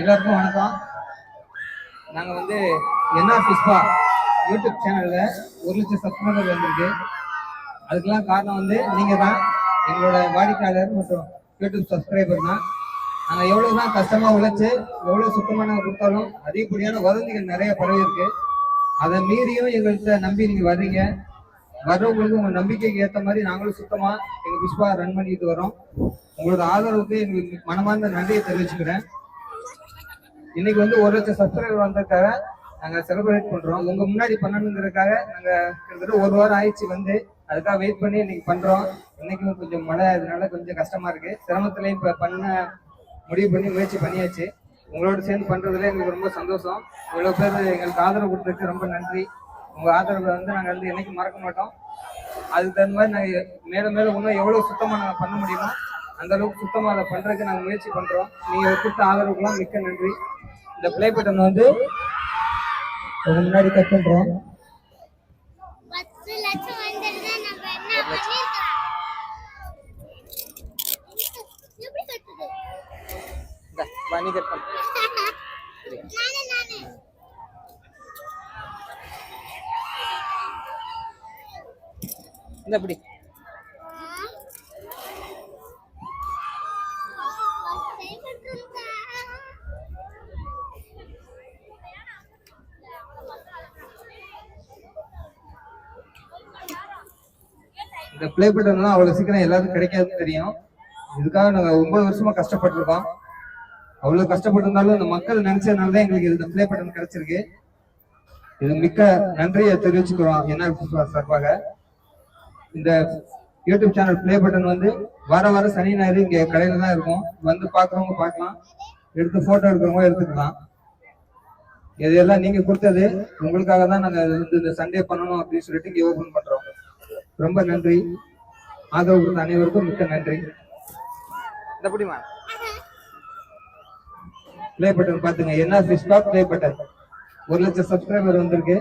எல்லாருக்கும் வணக்கம். நாங்கள் வந்து என்ஆர் புஷ்பா யூடியூப் சேனலில் 1,00,000 சப்ஸ்கிரைபர் வந்திருக்கு. அதுக்கெல்லாம் காரணம் வந்து நீங்கள் தான், எங்களோட வாடிக்கையாளர் மற்றும் யூடியூப் சப்ஸ்கிரைபர் தான். நாங்கள் எவ்வளோ தான் கஷ்டமாக உழைச்சி எவ்வளோ சுத்தமான கொடுத்தாலும் அதிகப்படியான வதந்திகள் நிறைய பரவி இருக்கு. அதை மீறியும் எங்கள்கிட்ட நம்பி நீங்கள் வர்றீங்க. வர்றவங்களுக்கு உங்கள் நம்பிக்கைக்கு ஏற்ற மாதிரி நாங்களும் சுத்தமாக எங்கள் புஷ்பா ரன் பண்ணிட்டு வரோம். உங்களோட ஆதரவுக்கு எங்களுக்கு மனமார்ந்த நன்றியை தெரிவிச்சுக்கிறேன். இன்னைக்கு வந்து 1,00,000 சப்ஸ்கிரைபர் வந்ததுக்காக நாங்கள் செலிப்ரேட் பண்றோம். உங்க முன்னாடி பண்ணணுங்கிறதுக்காக நாங்கள் கிட்டத்தட்ட 1 வாரம் ஆயிடுச்சு வந்து அதுக்காக வெயிட் பண்ணி இன்னைக்கு பண்றோம். இன்னைக்கும் கொஞ்சம் மழை, அதனால கொஞ்சம் கஷ்டமா இருக்கு. சிரமத்திலையும் இப்ப பண்ண முடிவு பண்ணி முயற்சி பண்ணியாச்சு. உங்களோட சேர்ந்து பண்றதுல எங்களுக்கு ரொம்ப சந்தோஷம். இவ்வளவு பேர் எங்களுக்கு ஆதரவு கொடுத்ததுக்கு ரொம்ப நன்றி. உங்க ஆதரவை வந்து நாங்கள் வந்து என்னைக்கும் மறக்க மாட்டோம். அதுக்கு தகுந்த மாதிரி நாங்கள் மேலும் மேலும் இன்னும் எவ்வளவு சுத்தமா நாங்கள் பண்ண முடியுமோ அந்த அளவுக்கு சுத்தமா அதை பண்றதுக்கு நாங்கள் முயற்சி பண்றோம். நீங்க கொடுத்த ஆதரவுக்கெல்லாம் மிக்க நன்றி. இந்த பிளே பட்டன் வந்து முன்னாடி கட் பண்றோம். அப்படி இந்த பிளே பட்டன்லாம் அவ்வளவு சீக்கிரம் எல்லாருக்கும் கிடைக்காதுன்னு தெரியும். இதுக்காக நாங்க 9 வருஷமா கஷ்டப்பட்டிருக்கோம். அவ்வளவு கஷ்டப்பட்டிருந்தாலும் இந்த மக்கள் நினைச்சதுனாலதான் எங்களுக்கு இந்த பிளே பட்டன் கிடைச்சிருக்கு. இது மிக்க நன்றியை தெரிவிச்சுக்கிறோம் என்ன சார்பாக. இந்த யூடியூப் சேனல் பிளே பட்டன் வந்து வார சனி ஞாயிறு இங்க கடையில தான் இருக்கும். வந்து பாக்குறவங்க பார்க்கலாம், எடுத்து போட்டோ எடுக்கிறவங்க எடுத்துக்கலாம். இதெல்லாம் நீங்க கொடுத்தது உங்களுக்காக தான் நாங்க இந்த சண்டே பண்ணணும் அப்படின்னு சொல்லிட்டு இங்க ஓபன் பண்றோம். ரொம்ப நன்றி. ஆதரவு கொடுத்த அனைவருக்கும் மிக்க நன்றி. பிளே பட்டன் பாத்துங்க, என்ன புஷ்பா பிளே பட்டன் 1,00,000 சப்ஸ்கிரைபர் வந்திருக்கு.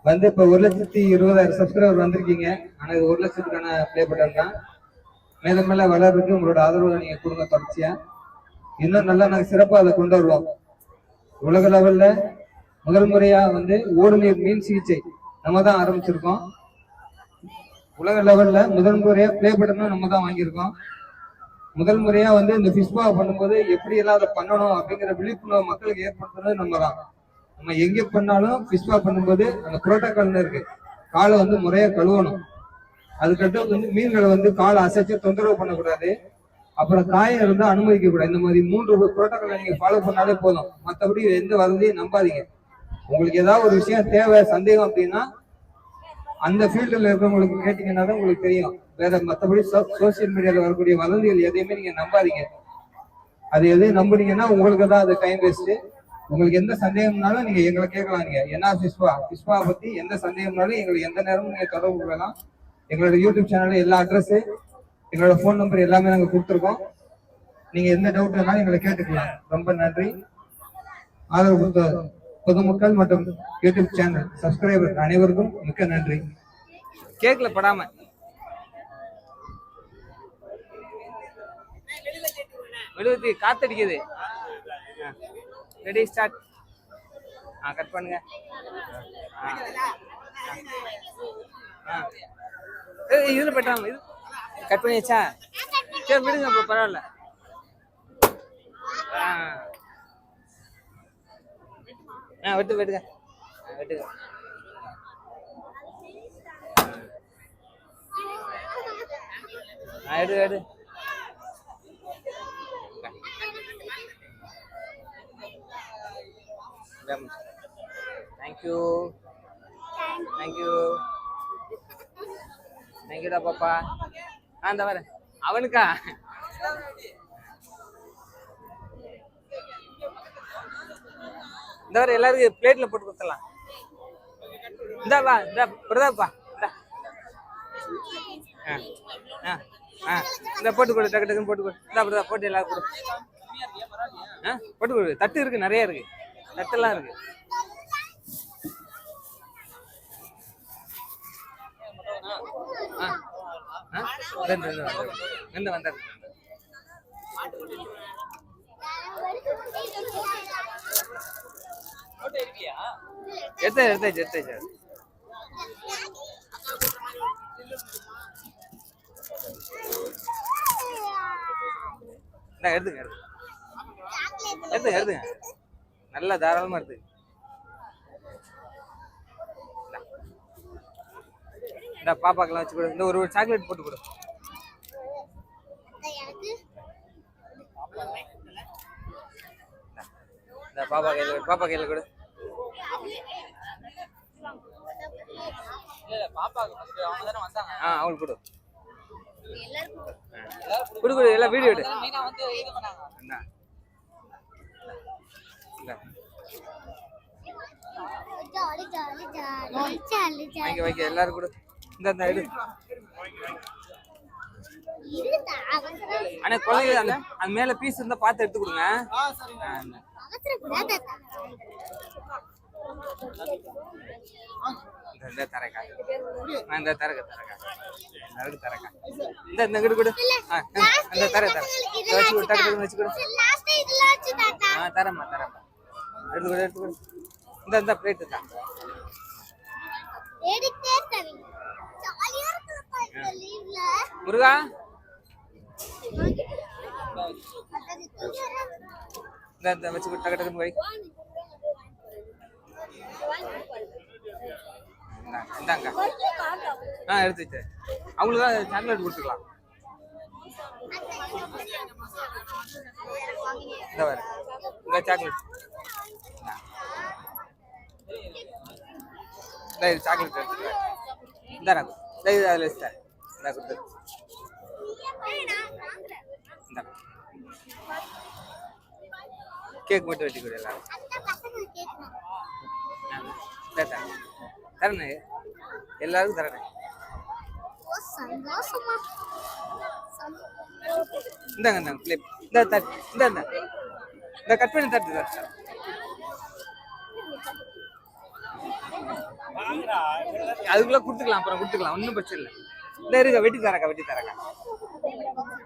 வந்து இப்ப 1,20,000 சப்ஸ்கிரைபர் வந்திருக்கீங்க. ஆனா இது 1,00,000க்கான பிளே பட்டன் தான். மேல மேல வளர்றதுக்கு உங்களோட ஆதரவு நீங்க கொடுங்க தொடர்ச்சியா. இன்னும் நல்லா நாங்க சிறப்பா அதை கொண்டு வருவோம். உலக லெவல்ல முதல் முறையா வந்து ஓடுநீர் மீன் சிகிச்சை நம்ம தான் ஆரம்பிச்சிருக்கோம். உலக லெவல்ல முதல் முறையா பிளே பட்டனும் நம்ம தான் வாங்கியிருக்கோம். முதல் முறையா வந்து இந்த புஷ்பா பண்ணும்போது எப்படி எல்லாம் அதை பண்ணணும் அப்படிங்கிற விழிப்புணர்வு மக்களுக்கு ஏற்படுத்துறது நம்ம தான். நம்ம எங்க பண்ணாலும் புஷ்பா பண்ணும்போது அந்த புரோட்டோகால்னு இருக்கு. காலை வந்து முறையா கழுவணும். அதுக்கடுத்து வந்து மீன்களை வந்து காலை அசைச்சு தொந்தரவு பண்ணக்கூடாது. அப்புறம் காயம் இருந்தா அனுமதிக்க கூடாது. இந்த மாதிரி 3 புரோட்டோகாலை நீங்க ஃபாலோ பண்ணாலே போதும். மற்றபடி எந்த வசதியும் நம்பாதீங்க. உங்களுக்கு ஏதாவது ஒரு விஷயம் தேவை, சந்தேகம் அப்படின்னா அந்த ஃபீல்டில் இருக்கிறவங்களுக்கு கேட்டீங்கன்னா தான் உங்களுக்கு தெரியும். வேற மற்றபடி சோசியல் மீடியாவில் வரக்கூடிய வதந்திகள் எதையுமே நீங்க நம்பாதீங்க. அது எதையும் நம்புனீங்கன்னா உங்களுக்கு தான் அது டைம் வேஸ்ட். உங்களுக்கு எந்த சந்தேகம்னாலும் நீங்க எங்களை கேட்கலாம். நீங்க என்ன புஷ்பா பத்தி எந்த சந்தேகம்னாலும் எங்களுக்கு எந்த நேரமும் நீங்க தொடர்பு கொள்ளலாம். எங்களோட யூடியூப் சேனல்ல எல்லா அட்ரஸ், எங்களோட போன் நம்பர் எல்லாமே நாங்க கொடுத்துருக்கோம். நீங்க எந்த டவுட் வேணாலும் எங்களை கேட்டுக்கலாம். ரொம்ப நன்றி. ஆதரவு கொடுத்த பொதுமக்கள் மற்றும் யூடியூப் சேனல் சப்ஸ்கிரைபர் அனைவருக்கும் மிக்க நன்றி. கேட்கல படாம மெழுகுவர்த்தி காத்தடிக்குது. Ready start. கட் பண்ணுங்க. இதுல போயிட்டாங்க. இது கட் பண்ணியாச்சா? சரி விடுங்க, இப்போ பரவாயில்ல. வெட்டுங்க வெட்டுங்க. எடு. தேங்க்யூடா பாப்பா. அந்த வர அவனுக்கா இந்த வர எல்லாருக்கும் பிளேட்ல போட்டு கொடுத்துடலாம். இந்தாப்பா, இந்த பிரதாப்பா, இந்த போட்டு கொடு, டக்கு டக்குன்னு போட்டு கொடு. இந்த பிரதா போட்டு எல்லாரும் கொடு. போட்டு கொடு. தட்டு இருக்கு, நிறைய இருக்கு, தட்டெல்லாம் இருக்கு. வந்தாரு. எடுத்தாச்சு எடுத்துங்க நல்லா தாராளமா இருக்கு. இந்த பாப்பாக்கெல்லாம் வச்சு கொடு. இந்த ஒரு சாக்லேட் போட்டு கொடு. இந்த பாப்பா கையில கொடு. அவங்களுக்கு கொடு. கொடு எல்லாம் வீடியோ எடு. வைக்க எல்லாரும் கொடு. இந்த எடு. ஆனா குழந்தைங்க அந்த மேல பீஸ் இருந்தா பார்த்து எடுத்து கொடுங்க. தரக்கா இந்த தரக்கா எல்லாருக்கும் தரக்கா. இந்த கிடு கொடு. அந்த தர வச்சு கொடு. வச்சு கொடு. தரமா எடுத்து கொடு. இந்த பிளேட் தான். முருகா இந்த வச்சு கொடு. டக்கு வை. இந்தாங்க. எடுத்துட்டு அவங்களுக்கு சாக்லேட் கொடுத்துக்கலாம். இந்த வர இந்த சாக்லேட் சாக்லேட் எடுத்துக்க. இந்தாடா அதில் வச்சுட்டேன். இந்தா கொடுத்து. இந்தா கேக் மட்டும் வெட்டி கொடு எல்லாரும். தரணே எல்லாருக்கும் தரணே. இந்தாங்க பிளேட். இந்த கட் பண்ணி தட்டு. அதுக்குள்ள கொடுத்துக்கலாம். அப்புறம் கொடுத்துக்கலாம். ஒன்றும் பிரச்சனை இல்லை. இந்த இருக்கா வெட்டி தரக்கா.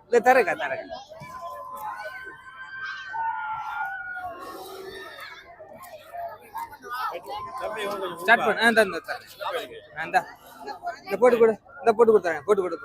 இந்த தரக்கா. ஸ்டார்ட் பண்ணு. இந்த போட்டு கொடு. போட்டு கொடுத்தாங்க. போட்டு கொடு.